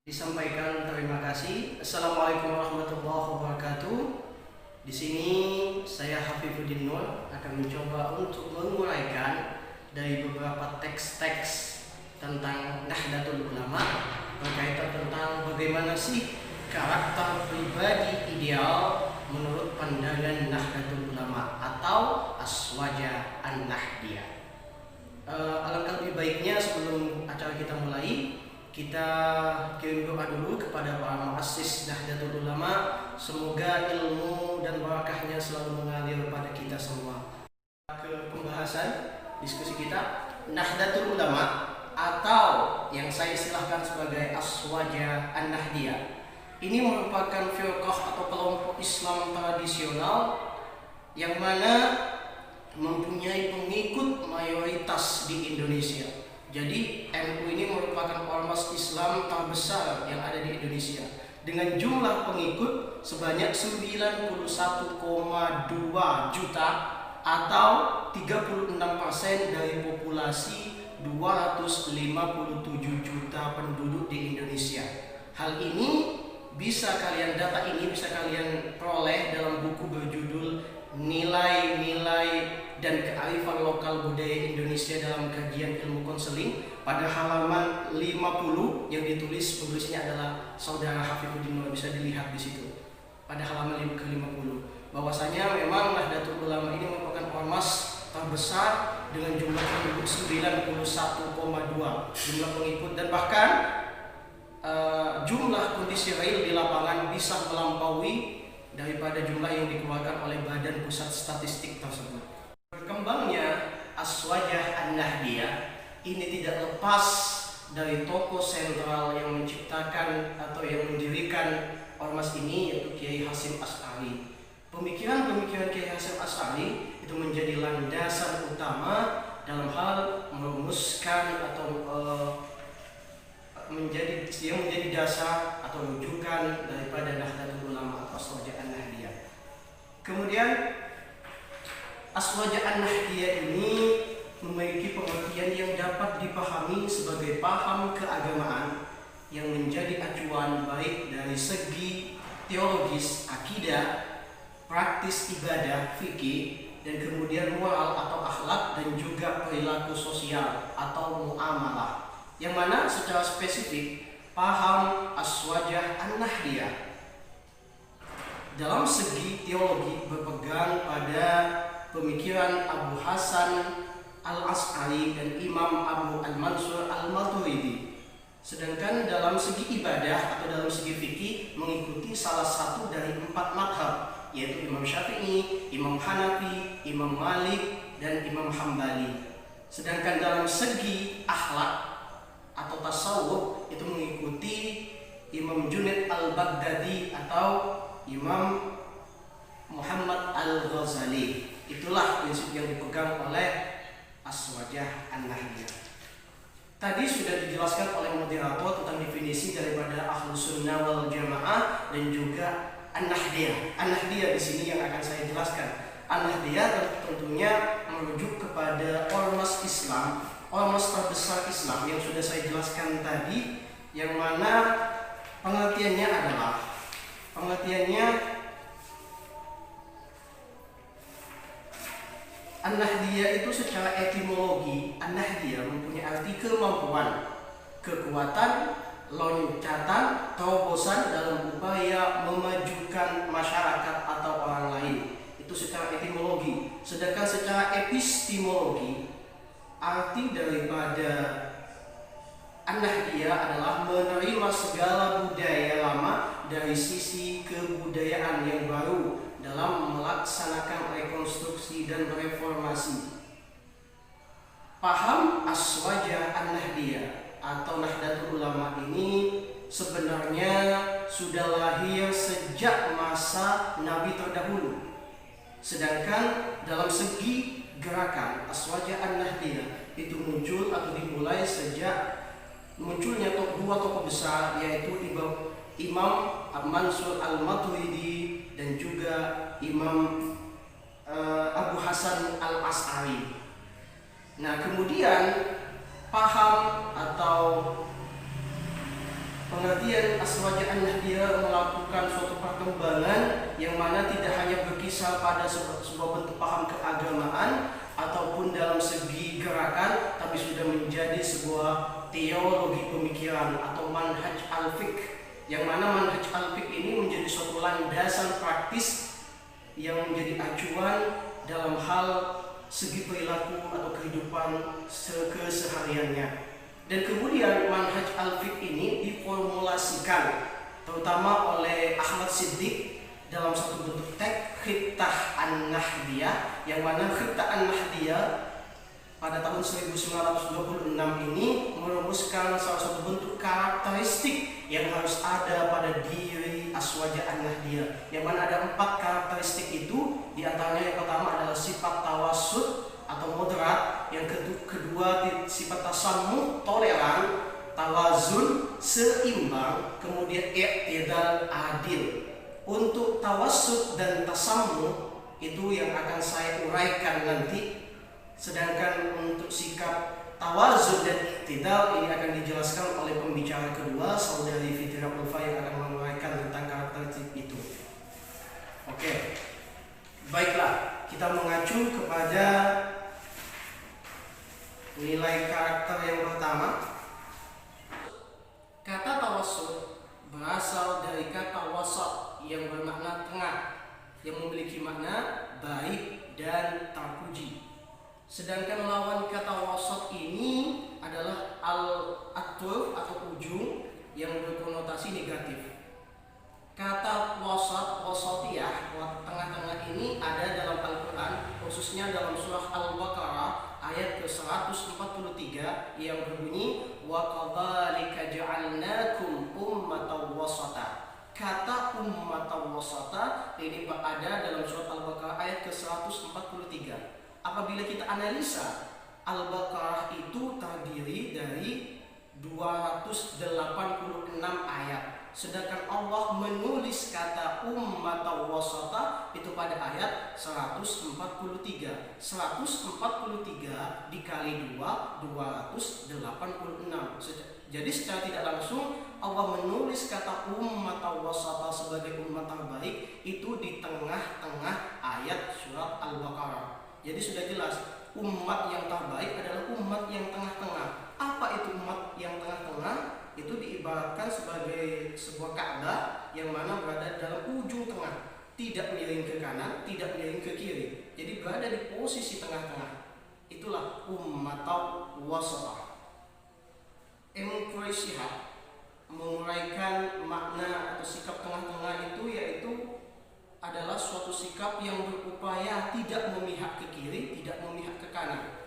Disampaikan terima kasih. Assalamualaikum warahmatullahi wabarakatuh. Di sini saya Hafifuddin Nur akan mencoba untuk menguraikan dari beberapa teks-teks tentang Nahdlatul Ulama berkaitan tentang bagaimana sih karakter pribadi ideal menurut pandangan Nahdlatul Ulama atau Aswaja An-Nahdliyah. Alangkah lebih baiknya sebelum acara kita mulai, kita kirim doa dulu kepada para muassis Nahdlatul Ulama. Semoga ilmu dan barakahnya selalu mengalir pada kita semua. Ke pembahasan diskusi kita, Nahdlatul Ulama atau yang saya istilahkan sebagai Aswaja An-Nahdliyah ini merupakan firqah atau kelompok Islam tradisional yang mana mempunyai pengikut mayoritas di Indonesia. Jadi NU ini merupakan ormas Islam terbesar yang ada di Indonesia dengan jumlah pengikut sebanyak 91,2 juta atau 36% dari populasi 257 juta penduduk di Indonesia. Hal ini data ini bisa kalian peroleh dalam buku berjudul Nilai-nilai dan kearifan lokal budaya Indonesia dalam kajian ilmu konseling pada halaman 50 yang penulisnya adalah saudara Hafifuddin Nur. Bisa dilihat di situ pada halaman ke-50 bahwasanya memang Nahdlatul Ulama ini merupakan ormas terbesar dengan jumlah penduduk 91,2 jumlah pengikut, dan bahkan jumlah kondisi real di lapangan bisa melampaui daripada jumlah yang dikeluarkan oleh Badan Pusat Statistik tersebut. Berkembangnya Aswajah An-Nahdliyah ini tidak lepas dari tokoh sentral yang menciptakan atau yang mendirikan ormas ini, yaitu Kiai Hasyim Asy'ari. Pemikiran-pemikiran Kiai Hasyim Asy'ari itu menjadi landasan utama dalam hal merumuskan atau menjadi dasar atau rujukan daripada Nahdlatul Ulama atau Aswaja An-Nahdliyah. Kemudian Aswaja An-Nahdliyah ini memiliki pengertian yang dapat dipahami sebagai paham keagamaan yang menjadi acuan baik dari segi teologis, akidah, praktis ibadah, fikih, dan kemudian moral atau akhlak, dan juga perilaku sosial atau muamalah. Yang mana secara spesifik paham Aswajah An-Nahdliyah dalam segi teologi berpegang pada pemikiran Abu Hasan Al-Asy'ari dan Imam Abu Al-Mansur Al-Maturidi. Sedangkan dalam segi ibadah atau dalam segi fikih mengikuti salah satu dari 4 madhab, yaitu Imam Syafi'i, Imam Hanafi, Imam Malik, dan Imam Hambali. Sedangkan dalam segi akhlak atau tasawuf itu mengikuti Imam Junaid Al-Baghdadi atau Imam Muhammad Al-Ghazali. Itulah prinsip yang dipegang oleh Aswajah An-Nahdliyah. Tadi sudah dijelaskan oleh moderator tentang definisi daripada Ahlus Sunnah wal Jamaah dan juga An-Nahdliyah. An-Nahdliyah di sini yang akan saya jelaskan. An-Nahdliyah tentunya merujuk kepada ormas Islam, ormas terbesar Islam yang sudah saya jelaskan tadi, yang mana pengertiannya An-Nahdliyah itu secara etimologi, An-Nahdliyah mempunyai arti kemampuan, kekuatan, loncatan, terobosan dalam upaya memajukan masyarakat atau orang lain. Itu secara etimologi. Sedangkan secara epistemologi, arti daripada An-Nahdliyah adalah menerima segala budaya lama dari sisi kebudayaan yang baru dalam melaksanakan rekonstruksi dan reformasi. Paham Aswajah An-Nahdliyah atau Nahdlatul Ulama ini sebenarnya sudah lahir sejak masa Nabi terdahulu. Sedangkan dalam segi gerakan Aswajah An-Nahdliyah itu muncul atau dimulai sejak munculnya dua tokoh besar, yaitu Imam Mansur Al-Maturidi dan juga Imam Abu Hasan Al-Asy'ari. Nah, kemudian paham atau pengertian Azwaja An-Nahdiyah melakukan suatu perkembangan yang mana tidak hanya berkisar pada sebuah bentuk paham keagamaan ataupun dalam segi gerakan, tapi sudah menjadi sebuah teologi pemikiran atau manhaj al-fiqh, yang mana manhaj al-fiqh ini menjadi suatu landasan praktis yang menjadi acuan dalam hal segi perilaku atau kehidupan kesehariannya. Dan kemudian manhaj al-fiqh ini diformulasikan terutama oleh Ahmad Siddiq dalam satu bentuk teks Khittah An-Nahdiyah, yang mana Khittah An-Nahdiyah pada tahun 1926 ini merumuskan salah satu bentuk karakteristik yang harus ada pada diri Azwaja An-Nahdiyah, yang mana ada 4 karakteristik itu. Di antaranya yang pertama adalah sifat tawassut atau moderat, yang kedua sifat tasammuh toleran, tawazun seimbang, kemudian i'tidal adil. Untuk tawassut dan tasammuh itu yang akan saya uraikan nanti, sedangkan untuk sikap tawazun dan i'tidal ini akan dijelaskan oleh pembicara kedua, saudari Fitri Ulfa, yang akan menguraikan tentang karakteristik itu. Oke, baiklah, kita mengacu kepada nilai karakter yang pertama. Kata tawassut berasal dari kata wasat yang bermakna tengah, yang memiliki makna baik dan terpuji. Sedangkan lawan kata wasat ini adalah al-atur atau ujung yang berkonotasi negatif. Kata wasat, wasatiyah, tengah-tengah ini ada dalam Al-Quran, khususnya dalam surah Al-Baqarah ayat ke-143 yang berbunyi wa qadzalika ja'alnakum ummatan wasata. Kata ummatan wasata ini ada dalam surat Al-Baqarah ayat ke-143. Apabila kita analisa, Al-Baqarah itu terdiri dari 286 ayat, sedangkan Allah menulis kata ummatan wasata itu pada ayat 143. 143 dikali 2, 286. Jadi secara tidak langsung Allah menulis kata ummatan wasata sebagai umat terbaik itu di tengah-tengah ayat surat Al-Baqarah. Jadi sudah jelas umat yang terbaik adalah umat yang tengah-tengah. Apa itu umat yang tengah-tengah? Itu diibaratkan sebagai sebuah Ka'bah yang mana berada dalam ujung tengah, tidak miring ke kanan, tidak miring ke kiri. Jadi berada di posisi tengah-tengah. Itulah ummatan wasata. Ibnu Shihab menguraikan makna atau sikap tengah-tengah itu, yaitu adalah suatu sikap yang berupaya tidak memihak ke kiri, tidak memihak ke kanan,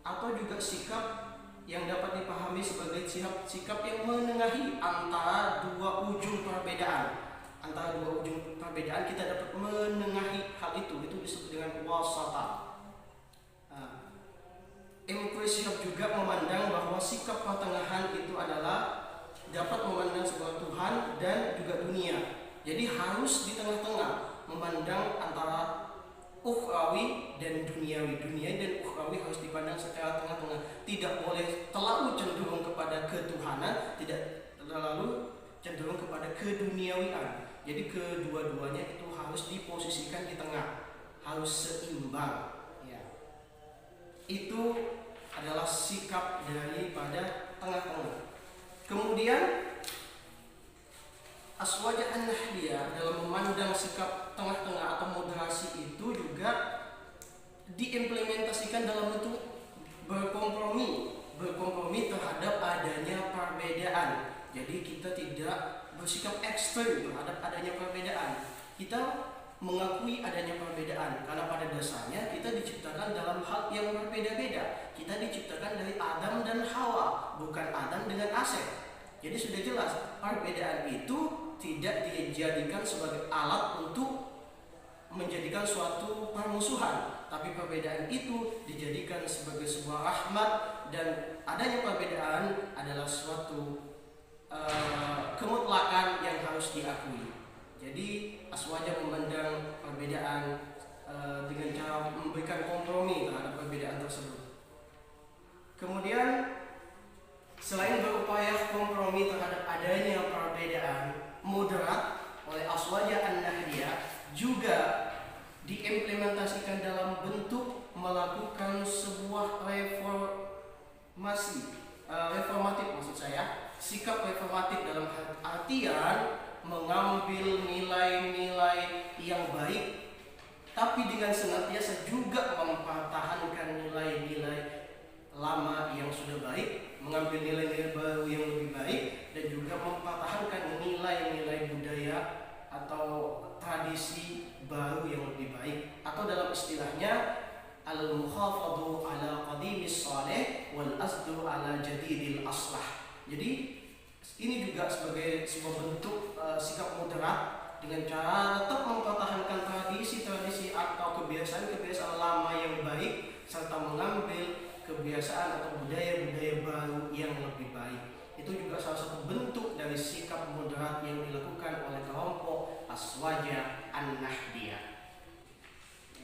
atau juga sikap yang dapat dipahami sebagai sikap yang menengahi antara dua ujung perbedaan. Antara dua ujung perbedaan kita dapat menengahi hal itu disebut dengan wasata. Ibnu Shihab juga memandang bahwa sikap pertengahan itu adalah dapat memandang sebuah Tuhan dan juga dunia. Jadi harus di tengah-tengah, memandang antara ukhrawi dan duniawi. Duniawi dan ukhrawi harus dipandang secara tengah-tengah. Tidak boleh terlalu cenderung kepada ketuhanan, tidak terlalu cenderung kepada keduniawian. Jadi kedua-duanya itu harus diposisikan di tengah, harus seimbang. Itu adalah sikap daripada tengah-tengah. Kemudian Azwaja An-Nahdiyah dalam memandang sikap tengah-tengah atau moderasi itu juga diimplementasikan dalam bentuk berkompromi terhadap adanya perbedaan. Jadi kita tidak bersikap ekstrem terhadap adanya perbedaan. Kita mengakui adanya perbedaan karena pada dasarnya kita diciptakan dalam hal yang berbeda-beda. Kita diciptakan dari Adam dan Hawa, bukan Adam dengan Asep. Jadi sudah jelas perbedaan itu tidak dijadikan sebagai alat untuk menjadikan suatu permusuhan, tapi perbedaan itu dijadikan sebagai sebuah rahmat, dan adanya perbedaan adalah suatu kemutlakan yang harus diakui. Jadi Azwaja memandang perbedaan dengan cara memberikan kompromi terhadap perbedaan tersebut. Kemudian Selain berupaya kompromi terhadap adanya perbedaan moderat oleh Aswaja An-Nahdiyah, juga diimplementasikan dalam bentuk melakukan sebuah reformatif maksud saya, sikap reformatif dalam artian mengambil nilai-nilai yang baik, tapi dengan senantiasa juga mempertahankan nilai-nilai lama yang sudah baik, mengambil nilai-nilai baru yang lebih baik, dan juga mempertahankan nilai-nilai budaya atau tradisi baru yang lebih baik, atau dalam istilahnya al-mukhafadhu ala qadimis salih wal asdu ala jadidil aslah. Jadi ini juga sebagai sebuah bentuk sikap moderat dengan cara tetap mempertahankan tradisi-tradisi atau kebiasaan-kebiasaan lama yang baik, serta mengambil kebiasaan atau budaya-budaya baru yang lebih baik. Itu juga salah satu bentuk dari sikap moderat yang dilakukan oleh kelompok Aswaja An-Nahdiyah.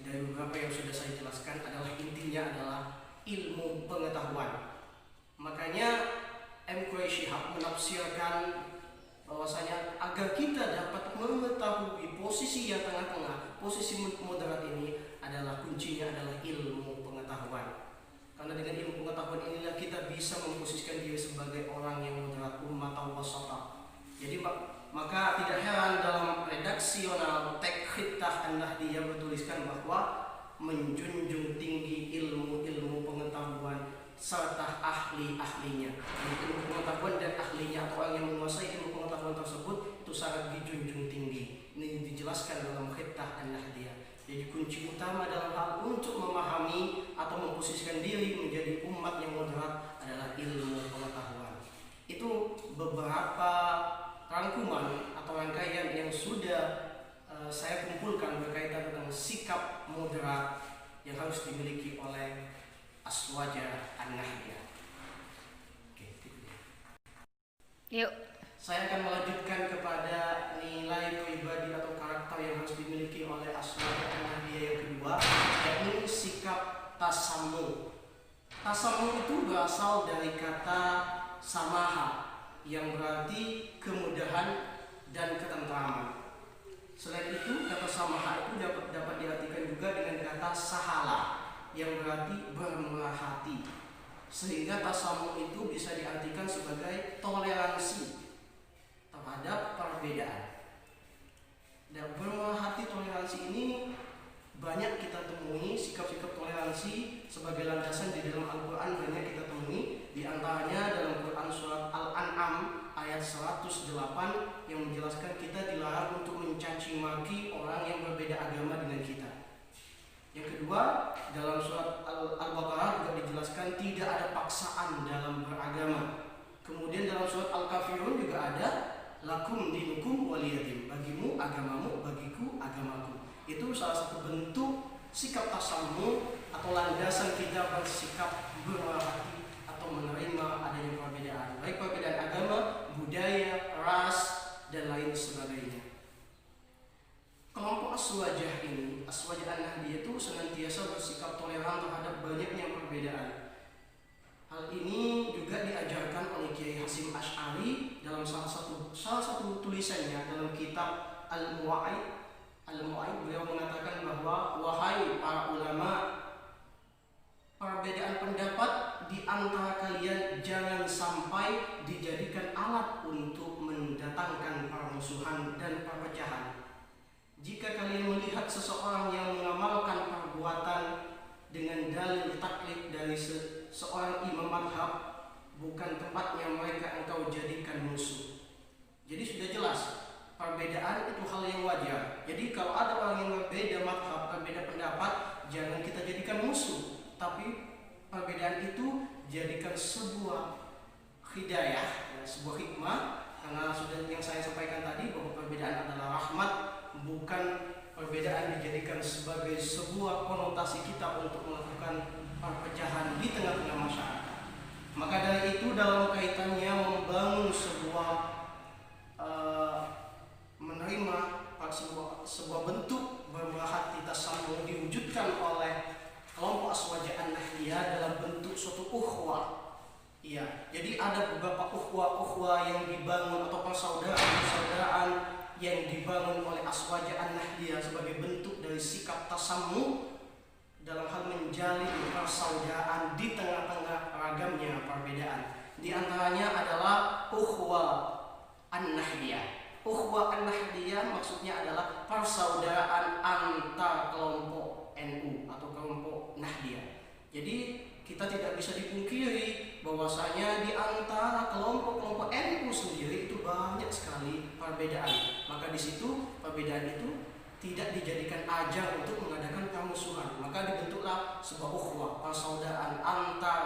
Dari beberapa yang sudah saya jelaskan adalah intinya adalah ilmu pengetahuan. Makanya M. Quraish Shihab menafsirkan bahwasanya agar kita dapat mengetahui posisi yang tengah-tengah, posisi moderat ini adalah kuncinya adalah ilmu pengetahuan. Karena dengan ilmu pengetahuan inilah kita bisa memposisikan diri sebagai orang yang moderat, umat atau wasata. Jadi maka tidak heran dalam redaksional teks Khittah An-Nahdiyah bertuliskan bahwa menjunjung tinggi ilmu-ilmu pengetahuan serta ahli-ahlinya. Ilmu pengetahuan dan ahlinya atau orang yang menguasai ilmu pengetahuan tersebut itu sangat dijunjung tinggi. Ini dijelaskan dalam Khittah An-Nahdiyah. Jadi kunci utama dalam hal untuk memahami atau memposisikan diri menjadi umat yang moderat adalah ilmu pengetahuan. Itu beberapa rangkuman atau rangkaian yang sudah saya kumpulkan berkaitan dengan sikap moderat yang harus dimiliki oleh Aswaja An-Nahdiyah. Oke, Yuk. saya akan melanjutkan kepada nilai pribadi atau karakter yang harus dimiliki oleh Aswaja An-Nahdiyah yang kedua, yakni sikap tasammu. Tasammu itu berasal dari kata samaha yang berarti kemudahan dan ketentraman. Selain itu, kata samaha itu dapat diartikan juga dengan kata sahala yang berarti bermurah hati. Sehingga tasammu itu bisa diartikan sebagai toleransi terhadap perbedaan. Dan bermurah hati, toleransi ini banyak kita temui, sikap-sikap toleransi sebagai landasan di dalam Al-Quran banyak kita temui. Di antaranya dalam Quran surat Al-An'am ayat 108 yang menjelaskan kita dilarang untuk mencaci maki orang yang berbeda agama dengan kita. Yang kedua, dalam surat Al-Baqarah juga dijelaskan tidak ada paksaan dalam beragama. Kemudian dalam surat Al-Kafirun juga ada lakum dinukum waliyadin, bagimu agamamu, bagiku agamaku. Itu salah satu bentuk sikap tasammu atau landasan kita bersikap bermurah hati atau menerima adanya perbedaan, baik perbedaan agama, budaya, ras, dan lain sebagainya. Kelompok Aswajah ini, Aswajah An-Nahdiyah itu senantiasa bersikap toleran terhadap banyaknya perbedaan. Hal ini juga diajarkan oleh Kiai Hasim Asy'ari dalam salah satu tulisannya dalam kitab Al-Mu'aid. Beliau mengatakan bahwa wahai para ulama, perbedaan pendapat di antara kalian jangan sampai dijadikan alat untuk mendatangkan permusuhan dan perpecahan. Jika kalian melihat seseorang yang mengamalkan perbuatan dengan dalil taklid dari seorang imam madhab, bukan tempatnya mereka engkau jadikan musuh. Jadi sudah jelas, perbedaan itu hal yang wajar. Jadi kalau ada orang yang berbeda madhab, berbeda pendapat, jangan kita jadikan musuh. Tapi perbedaan itu jadikan sebuah hidayah, sebuah hikmah. Karena sudah yang saya sampaikan tadi bahwa perbedaan adalah rahmat, bukan perbedaan dijadikan sebagai sebuah konotasi kita untuk melakukan perpecahan di tengah-tengah masyarakat. Maka dari itu dalam kaitannya membangun sebuah menerima sebuah bentuk bermurah hati tasammu diwujudkan oleh kelompok Aswaja An-Nahdiyah dalam bentuk suatu ukhuwah, Iya, jadi ada beberapa ukhuwah-ukhuwah yang dibangun atau persaudaraan-persaudaraan yang dibangun oleh Aswaja An-Nahdiyah sebagai bentuk dari sikap tasammu dalam hal menjalin persaudaraan di tengah-tengah ragamnya perbedaan. Di antaranya adalah ukhuwah An-Nahdiyah. Ukhuwah An-Nahdiyah maksudnya adalah persaudaraan antar kelompok NU atau kelompok Nahdiyah. Jadi kita tidak bisa dipungkiri bahwasanya di antara kelompok-kelompok NU sendiri itu banyak sekali perbedaan. Maka di situ perbedaan itu tidak dijadikan ajang untuk mengadakan permusuhan. Maka dibentuklah sebuah ukhuwah, persaudaraan antar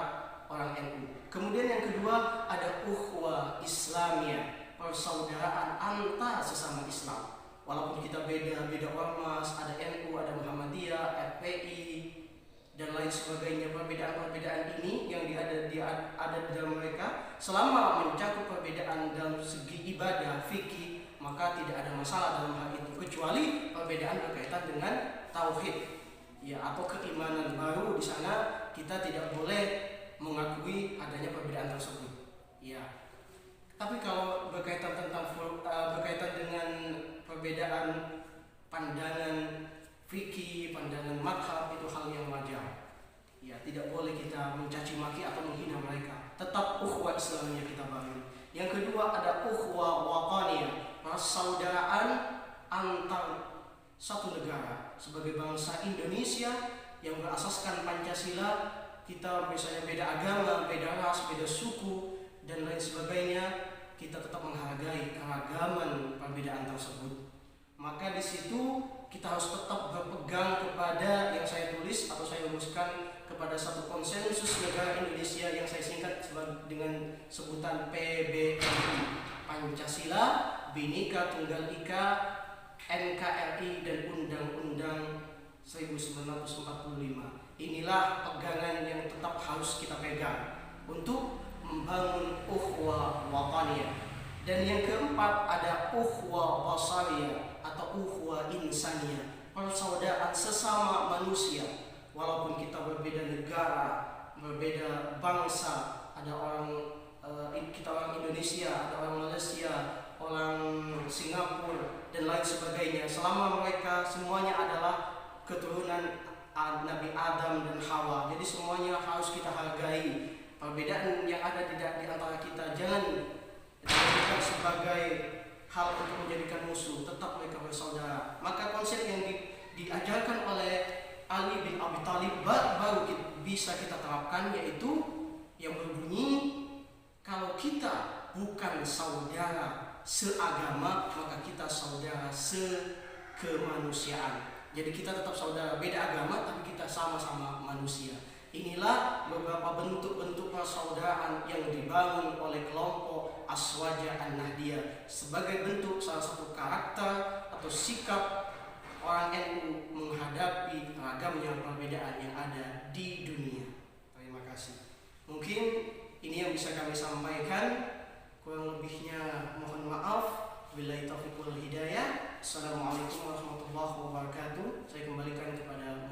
orang NU. Kemudian yang kedua ada ukhuwah Islamiyah, persaudaraan antar sesama Islam. Walaupun kita beda ormas, ada NU, ada Muhammadiyah, FPI dan lain sebagainya, perbedaan-perbedaan ini yang ada di dalam mereka, selama mencakup perbedaan dalam segi ibadah, fikih, maka tidak ada masalah dalam hal itu, kecuali perbedaan berkaitan dengan tauhid, ya, atau keimanan baru. Di sana kita tidak boleh mengakui adanya perbedaan tersebut, ya. Tapi kalau berkaitan dengan perbedaan pandangan fikih, pandangan madhab, itu hal yang wajar. Ya, tidak boleh kita mencaci maki atau menghina mereka. Tetap ukhuwah Islamiyah kita bangun. Yang kedua ada ukhuwah wataniyah, persaudaraan antar satu negara. Sebagai bangsa Indonesia yang berasaskan Pancasila, kita misalnya beda agama, beda ras, beda suku dan lain sebagainya, kita tetap menghargai keragaman perbedaan tersebut. Maka di situ kita harus tetap berpegang kepada yang saya tulis atau saya rumuskan kepada satu konsensus negara Indonesia yang saya singkat dengan sebutan PBNI, Pancasila, Bhinneka Tunggal Ika, NKRI dan Undang-Undang 1945. Inilah pegangan yang tetap harus kita pegang untuk membangun ukhuwah wataniyah. Dan yang keempat ada ukhuwah basariyah atau ukhuwah insaniyah, persaudaraan sesama manusia. Walaupun kita berbeda negara, berbeda bangsa, ada kita orang Indonesia, ada orang Malaysia, orang Singapura dan lain sebagainya, selama mereka semuanya adalah keturunan Nabi Adam dan Hawa, jadi semuanya harus kita hargai. Perbedaan yang ada di antara kita jangan dijadikan sebagai hal untuk menjadikan musuh, tetap mereka bersaudara. Maka konsep yang diajarkan oleh Ali bin Abi Thalib baru bisa kita terapkan, yaitu yang berbunyi, kalau kita bukan saudara seagama, maka kita saudara sekemanusiaan. Jadi kita tetap saudara, beda agama tapi kita sama-sama manusia. Inilah beberapa bentuk-bentuk persaudaraan yang dibangun oleh kelompok Aswaja An-Nahdiyah sebagai bentuk salah satu karakter atau sikap orang NU menghadapi ragamnya perbedaan yang ada di dunia. Terima kasih. Mungkin ini yang bisa kami sampaikan. Kurang lebihnya mohon maaf. Billahi taufiq wal hidayah. Assalamualaikum warahmatullahi wabarakatuh. Saya kembalikan kepada